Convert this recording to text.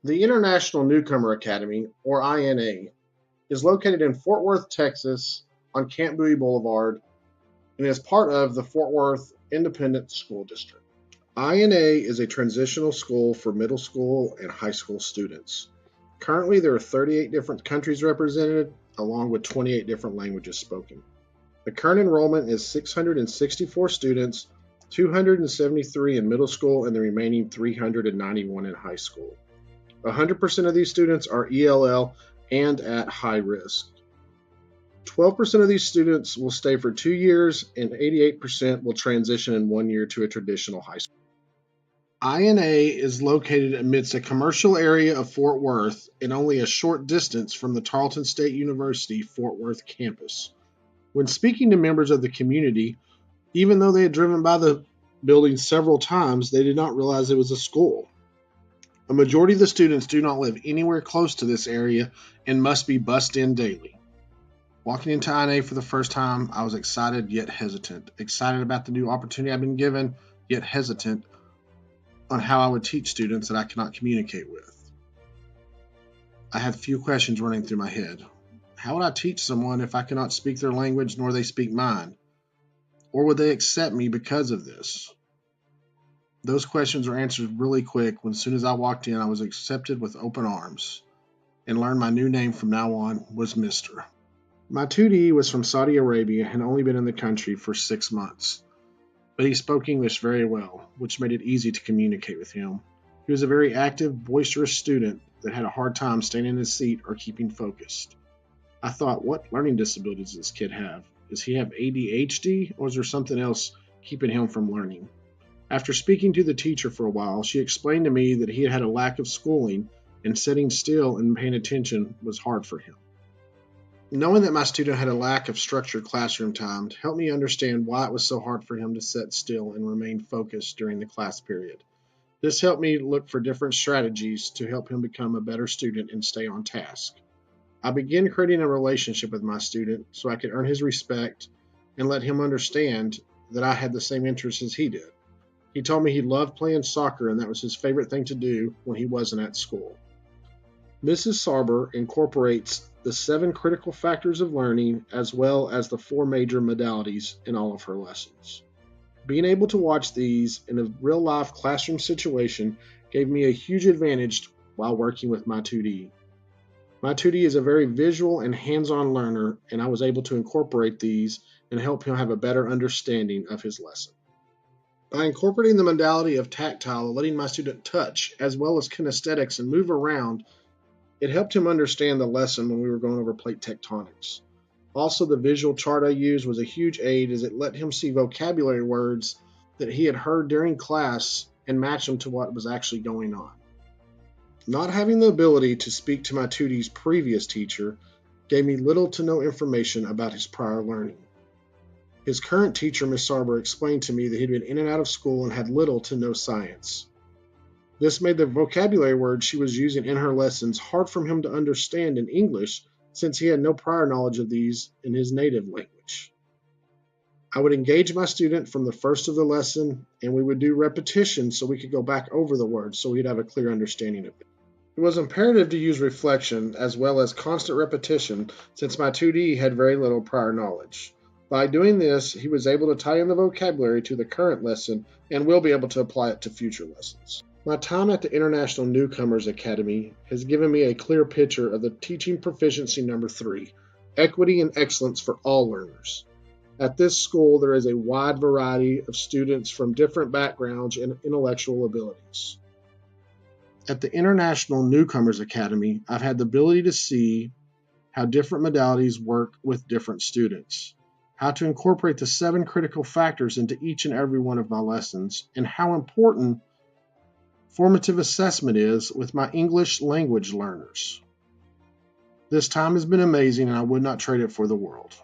The International Newcomer Academy, or INA, is located in Fort Worth, Texas, on Camp Bowie Boulevard, and is part of the Fort Worth Independent School District. INA is a transitional school for middle school and high school students. Currently, there are 38 different countries represented, along with 28 different languages spoken. The current enrollment is 664 students, 273 in middle school, and the remaining 391 in high school. 100% of these students are ELL and at high risk. 12% of these students will stay for 2 years, and 88% will transition in 1 year to a traditional high school. INA is located amidst a commercial area of Fort Worth and only a short distance from the Tarleton State University Fort Worth campus. When speaking to members of the community, even though they had driven by the building several times, they did not realize it was a school. A majority of the students do not live anywhere close to this area and must be bussed in daily. Walking into INA for the first time, I was excited yet hesitant. Excited about the new opportunity I've been given, yet hesitant on how I would teach students that I cannot communicate with. I had a few questions running through my head. How would I teach someone if I cannot speak their language nor they speak mine? Or would they accept me because of this? Those questions were answered really quick when as soon as I walked in, I was accepted with open arms and learned my new name from now on was Mr. My 2D was from Saudi Arabia and had only been in the country for 6 months, but he spoke English very well, which made it easy to communicate with him. He was a very active, boisterous student that had a hard time staying in his seat or keeping focused. I thought, what learning disabilities does this kid have? Does he have ADHD, or is there something else keeping him from learning? After speaking to the teacher for a while, she explained to me that he had a lack of schooling and sitting still and paying attention was hard for him. Knowing that my student had a lack of structured classroom time helped me understand why it was so hard for him to sit still and remain focused during the class period. This helped me look for different strategies to help him become a better student and stay on task. I began creating a relationship with my student so I could earn his respect and let him understand that I had the same interests as he did. He told me he loved playing soccer and that was his favorite thing to do when he wasn't at school. Mrs. Sarber incorporates the 7 critical factors of learning as well as the 4 major modalities in all of her lessons. Being able to watch these in a real-life classroom situation gave me a huge advantage while working with my 2D. My 2D is a very visual and hands-on learner, and I was able to incorporate these and help him have a better understanding of his lesson. By incorporating the modality of tactile, letting my student touch, as well as kinesthetics and move around, it helped him understand the lesson when we were going over plate tectonics. Also, the visual chart I used was a huge aid as it let him see vocabulary words that he had heard during class and match them to what was actually going on. Not having the ability to speak to my 2D's previous teacher gave me little to no information about his prior learning. His current teacher, Miss Sarber, explained to me that he'd been in and out of school and had little to no science. This made the vocabulary words she was using in her lessons hard for him to understand in English since he had no prior knowledge of these in his native language. I would engage my student from the first of the lesson, and we would do repetition so we could go back over the words so he'd have a clear understanding of it. It was imperative to use reflection as well as constant repetition since my 2D had very little prior knowledge. By doing this, he was able to tie in the vocabulary to the current lesson and will be able to apply it to future lessons. My time at the International Newcomers Academy has given me a clear picture of the teaching proficiency number 3, equity and excellence for all learners. At this school, there is a wide variety of students from different backgrounds and intellectual abilities. At the International Newcomers Academy, I've had the ability to see how different modalities work with different students, how to incorporate the 7 critical factors into each and every one of my lessons, and how important formative assessment is with my English language learners. This time has been amazing, and I would not trade it for the world.